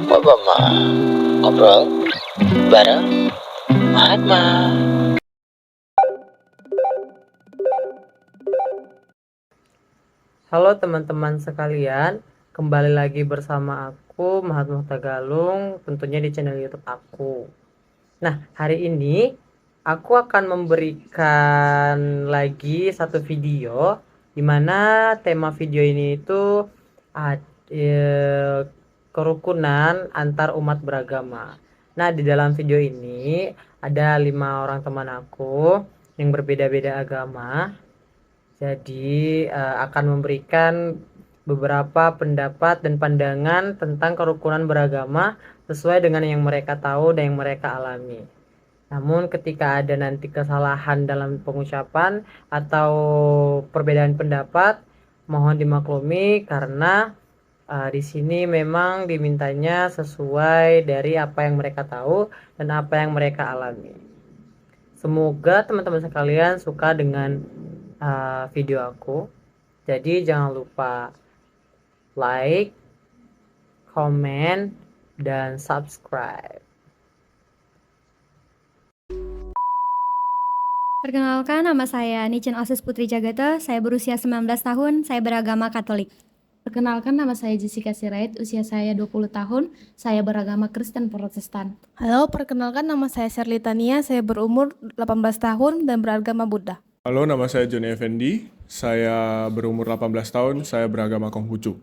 Obama ngobrol bareng Mahatma. Halo teman-teman sekalian, kembali lagi bersama aku Mahatma Tagalung, tentunya di channel YouTube aku. Nah, hari ini aku akan memberikan lagi satu video di mana tema video ini itu kerukunan antar umat beragama. Nah, di dalam video ini ada 5 orang teman aku yang berbeda-beda agama. Jadi akan memberikan beberapa pendapat dan pandangan tentang kerukunan beragama sesuai dengan yang mereka tahu dan yang mereka alami. Namun ketika ada nanti kesalahan dalam pengucapan atau perbedaan pendapat, mohon dimaklumi karena di sini memang dimintanya sesuai dari apa yang mereka tahu dan apa yang mereka alami. Semoga teman-teman sekalian suka dengan video aku. Jadi jangan lupa like, comment, dan subscribe. Perkenalkan, nama saya Nicen Asus Putri Jagata, saya berusia 19 tahun, saya beragama Katolik. Perkenalkan, nama saya Jessica Sirait, usia saya 20 tahun, saya beragama Kristen Protestan. Halo, perkenalkan nama saya Sherly Tania, saya berumur 18 tahun dan beragama Buddha. Halo, nama saya Johnny Effendi, saya berumur 18 tahun, saya beragama Konghucu.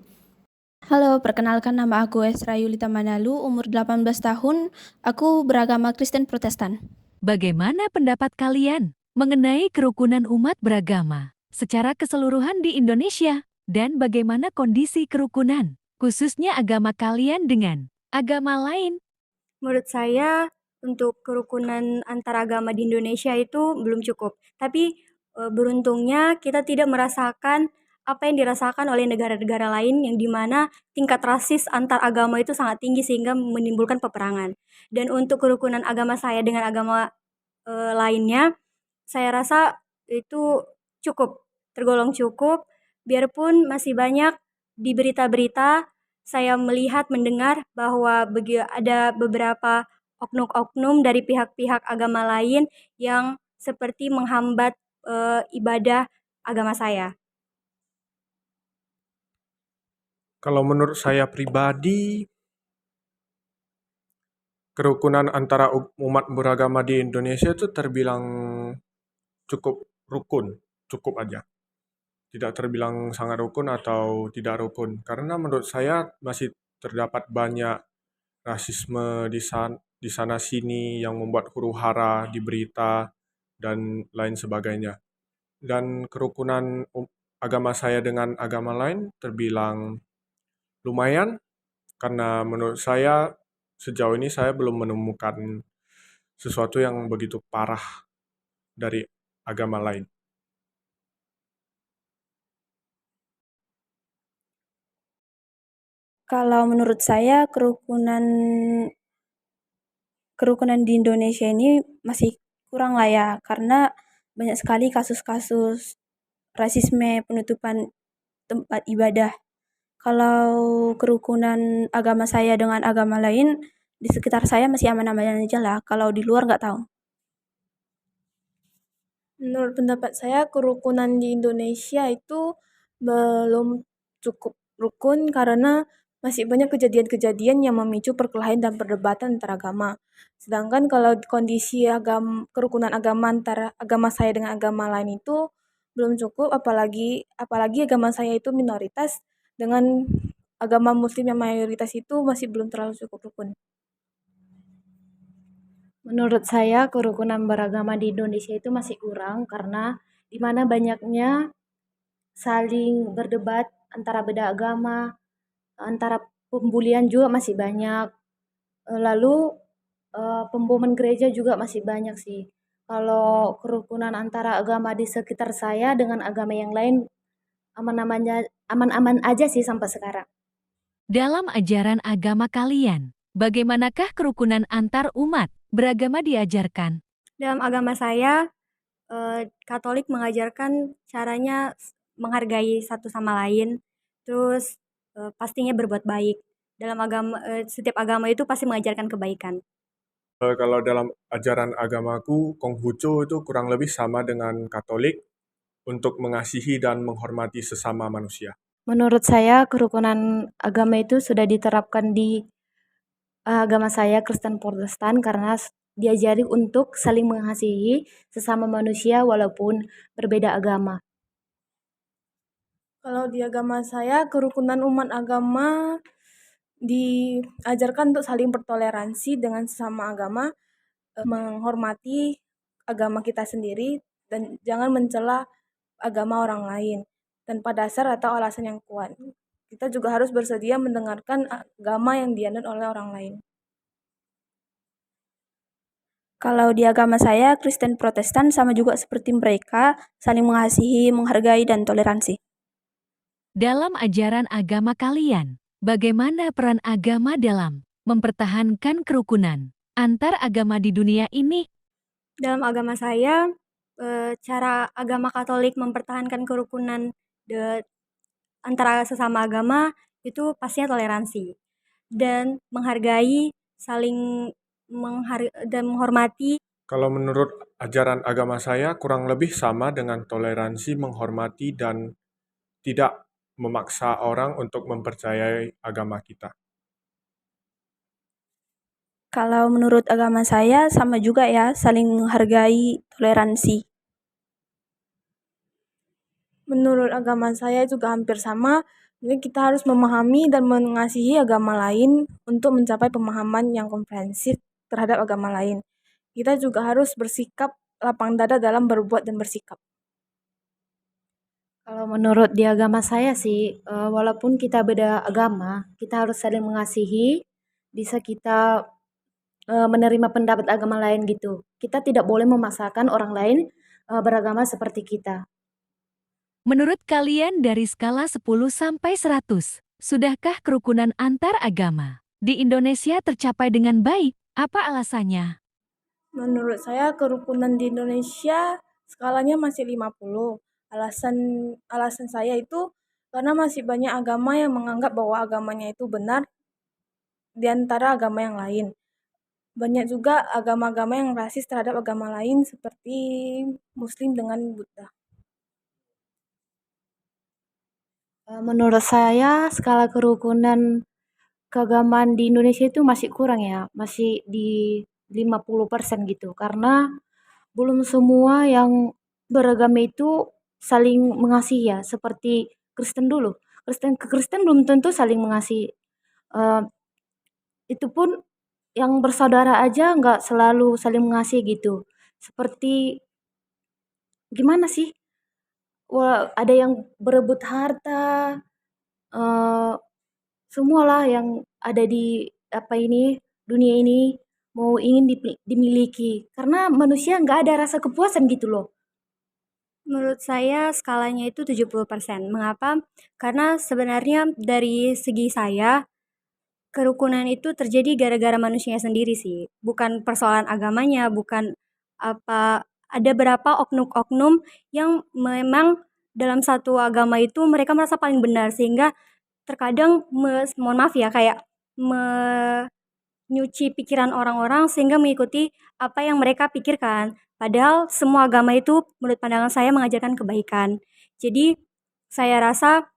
Halo, perkenalkan nama aku Esra Yulita Manalu, umur 18 tahun, aku beragama Kristen Protestan. Bagaimana pendapat kalian mengenai kerukunan umat beragama secara keseluruhan di Indonesia? Dan bagaimana kondisi kerukunan, khususnya agama kalian dengan agama lain? Menurut saya, untuk kerukunan antar agama di Indonesia itu belum cukup. Tapi beruntungnya kita tidak merasakan apa yang dirasakan oleh negara-negara lain yang dimana tingkat rasis antar agama itu sangat tinggi sehingga menimbulkan peperangan. Dan untuk kerukunan agama saya dengan agama lainnya, saya rasa itu cukup, tergolong cukup. Biarpun masih banyak di berita-berita saya melihat mendengar bahwa ada beberapa oknum-oknum dari pihak-pihak agama lain yang seperti menghambat ibadah agama saya. Kalau menurut saya pribadi, kerukunan antara umat beragama di Indonesia itu terbilang cukup rukun, cukup aja. Tidak terbilang sangat rukun atau tidak rukun. Karena menurut saya masih terdapat banyak rasisme di sana sini yang membuat huru-hara di berita dan lain sebagainya. Dan kerukunan agama saya dengan agama lain terbilang lumayan, karena menurut saya sejauh ini saya belum menemukan sesuatu yang begitu parah dari agama lain. Kalau menurut saya kerukunan di Indonesia ini masih kurang lah ya, karena banyak sekali kasus-kasus rasisme, penutupan tempat ibadah. Kalau kerukunan agama saya dengan agama lain, di sekitar saya masih aman-aman aja lah, kalau di luar nggak tahu. Menurut pendapat saya, kerukunan di Indonesia itu belum cukup rukun karena masih banyak kejadian-kejadian yang memicu perkelahian dan perdebatan antar agama. Sedangkan kalau kondisi kerukunan agama antara agama saya dengan agama lain itu belum cukup, apalagi agama saya itu minoritas, dengan agama muslim yang mayoritas itu masih belum terlalu cukup rukun. Menurut saya, kerukunan beragama di Indonesia itu masih kurang karena di mana banyaknya saling berdebat antara beda agama, antara pembulian juga masih banyak. Lalu pemboman gereja juga masih banyak sih. Kalau kerukunan antara agama di sekitar saya dengan agama yang lain aman-aman aja sih sampai sekarang. Dalam ajaran agama kalian, bagaimanakah kerukunan antar umat beragama diajarkan? Dalam agama saya, Katolik mengajarkan caranya menghargai satu sama lain, terus pastinya berbuat baik. dalam setiap agama itu pasti mengajarkan kebaikan. Kalau dalam ajaran agamaku, Konghucu itu kurang lebih sama dengan Katolik untuk mengasihi dan menghormati sesama manusia. Menurut saya kerukunan agama itu sudah diterapkan di agama saya Kristen Protestan karena diajari untuk saling mengasihi sesama manusia walaupun berbeda agama. Kalau di agama saya, kerukunan umat agama diajarkan untuk saling bertoleransi dengan sesama agama, menghormati agama kita sendiri, dan jangan mencela agama orang lain tanpa dasar atau alasan yang kuat. Kita juga harus bersedia mendengarkan agama yang dianut oleh orang lain. Kalau di agama saya, Kristen Protestan sama juga seperti mereka, saling mengasihi, menghargai, dan toleransi. Dalam ajaran agama kalian, bagaimana peran agama dalam mempertahankan kerukunan antar agama di dunia ini? Dalam agama saya, cara agama Katolik mempertahankan kerukunan antara sesama agama itu pastinya toleransi dan menghargai, saling dan menghormati. Kalau menurut ajaran agama saya, kurang lebih sama dengan toleransi, menghormati, dan tidak memaksa orang untuk mempercayai agama kita. Kalau menurut agama saya, sama juga ya, saling menghargai, toleransi. Menurut agama saya juga hampir sama, jadi kita harus memahami dan mengasihi agama lain untuk mencapai pemahaman yang komprehensif terhadap agama lain. Kita juga harus bersikap lapang dada dalam berbuat dan bersikap. Kalau menurut di agama saya sih, walaupun kita beda agama, kita harus saling mengasihi, bisa kita menerima pendapat agama lain gitu. Kita tidak boleh memaksakan orang lain beragama seperti kita. Menurut kalian dari skala 10 sampai 100, sudahkah kerukunan antar agama di Indonesia tercapai dengan baik? Apa alasannya? Menurut saya kerukunan di Indonesia skalanya masih 50. Alasan saya itu karena masih banyak agama yang menganggap bahwa agamanya itu benar di antara agama yang lain. Banyak juga agama-agama yang rasis terhadap agama lain seperti Muslim dengan Buddha. Menurut saya skala kerukunan keagamaan di Indonesia itu masih kurang ya, masih di 50% gitu. Karena belum semua yang beragama itu saling mengasihi ya, seperti Kristen dulu. Kristen ke Kristen belum tentu saling mengasihi. Itu pun yang bersaudara aja nggak selalu saling mengasihi gitu. Seperti gimana sih? Wah, ada yang berebut harta, semualah yang ada di dunia ini mau ingin dimiliki. Karena manusia nggak ada rasa kepuasan gitu loh. Menurut saya skalanya itu 70%. Mengapa? Karena sebenarnya dari segi saya, kerukunan itu terjadi gara-gara manusianya sendiri sih. Bukan persoalan agamanya, bukan ada berapa oknum-oknum yang memang dalam satu agama itu mereka merasa paling benar sehingga terkadang mohon maaf ya kayak menyuci pikiran orang-orang sehingga mengikuti apa yang mereka pikirkan. Padahal semua agama itu menurut pandangan saya mengajarkan kebaikan. Jadi saya rasa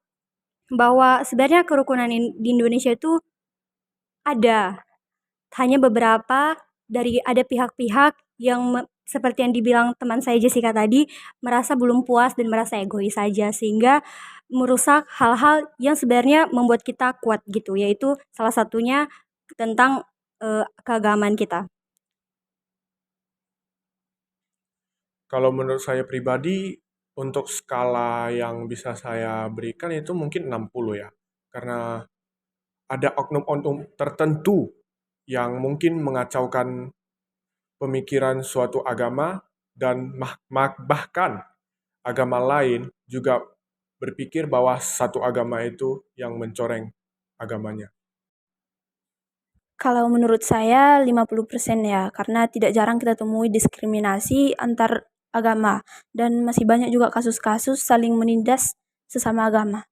bahwa sebenarnya kerukunan di Indonesia itu ada. Hanya beberapa ada pihak-pihak yang seperti yang dibilang teman saya Jessica tadi, merasa belum puas dan merasa egois saja sehingga merusak hal-hal yang sebenarnya membuat kita kuat gitu, yaitu salah satunya tentang keagamaan kita. Kalau menurut saya pribadi, untuk skala yang bisa saya berikan itu mungkin 60 ya. Karena ada oknum-oknum tertentu yang mungkin mengacaukan pemikiran suatu agama dan bahkan agama lain juga berpikir bahwa satu agama itu yang mencoreng agamanya. Kalau menurut saya 50% ya, karena tidak jarang kita temui diskriminasi antar agama dan masih banyak juga kasus-kasus saling menindas sesama agama.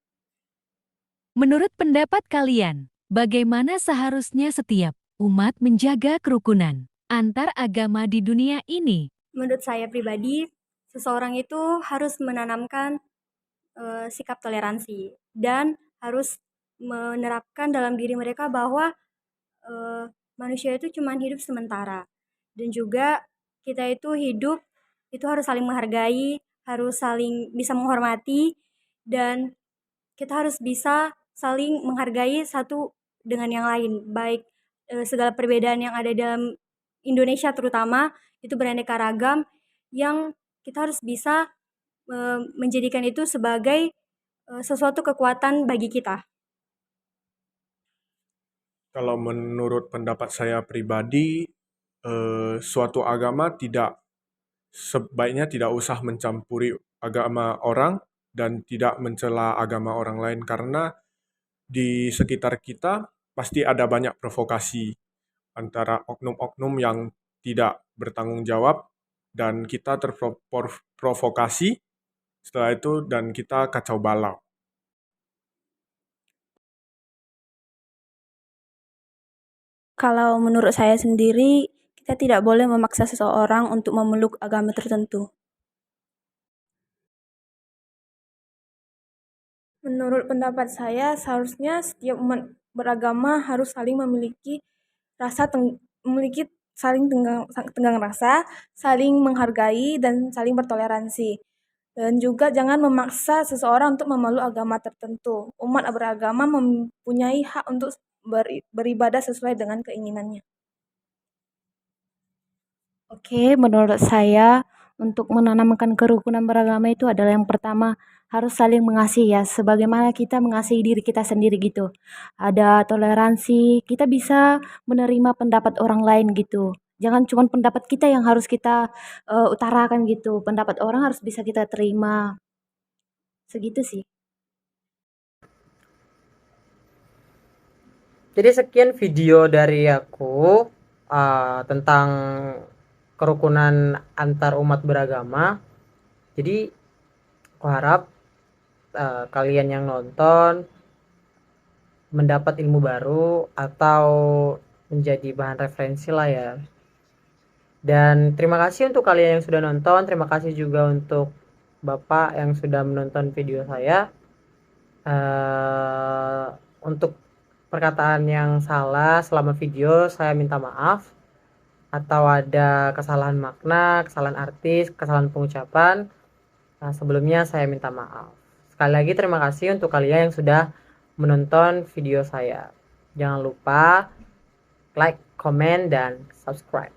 Menurut pendapat kalian, Bagaimana seharusnya setiap umat menjaga kerukunan antar agama di dunia ini? Menurut saya pribadi, seseorang itu harus menanamkan sikap toleransi dan harus menerapkan dalam diri mereka bahwa manusia itu cuma hidup sementara, dan juga kita itu hidup itu harus saling menghargai, harus saling bisa menghormati, dan kita harus bisa saling menghargai satu dengan yang lain, baik segala perbedaan yang ada dalam Indonesia terutama itu beraneka ragam, yang kita harus bisa menjadikan itu sebagai sesuatu kekuatan bagi kita. Kalau menurut pendapat saya pribadi, suatu agama sebaiknya tidak usah mencampuri agama orang dan tidak mencela agama orang lain, karena di sekitar kita pasti ada banyak provokasi antara oknum-oknum yang tidak bertanggung jawab, dan kita terprovokasi setelah itu dan kita kacau balau. Kalau menurut saya sendiri, kita tidak boleh memaksa seseorang untuk memeluk agama tertentu. Menurut pendapat saya, seharusnya setiap umat beragama harus saling saling tenggang rasa, saling menghargai, dan saling bertoleransi. Dan juga jangan memaksa seseorang untuk memeluk agama tertentu. Umat beragama mempunyai hak untuk beribadah sesuai dengan keinginannya. Oke, menurut saya untuk menanamkan kerukunan beragama itu adalah yang pertama harus saling mengasihi ya, sebagaimana kita mengasihi diri kita sendiri gitu. Ada toleransi, kita bisa menerima pendapat orang lain gitu. Jangan cuma pendapat kita yang harus kita utarakan gitu. Pendapat orang harus bisa kita terima. Segitu sih. Jadi sekian video dari aku tentang kerukunan antar umat beragama. Jadi aku harap kalian yang nonton mendapat ilmu baru atau menjadi bahan referensi lah ya. Dan terima kasih untuk kalian yang sudah nonton. Terima kasih juga untuk Bapak yang sudah menonton video saya. Untuk perkataan yang salah selama video saya minta maaf, atau ada kesalahan makna, kesalahan artis, kesalahan pengucapan, sebelumnya saya minta maaf. Sekali lagi terima kasih untuk kalian yang sudah menonton video saya. Jangan lupa like, comment, dan subscribe.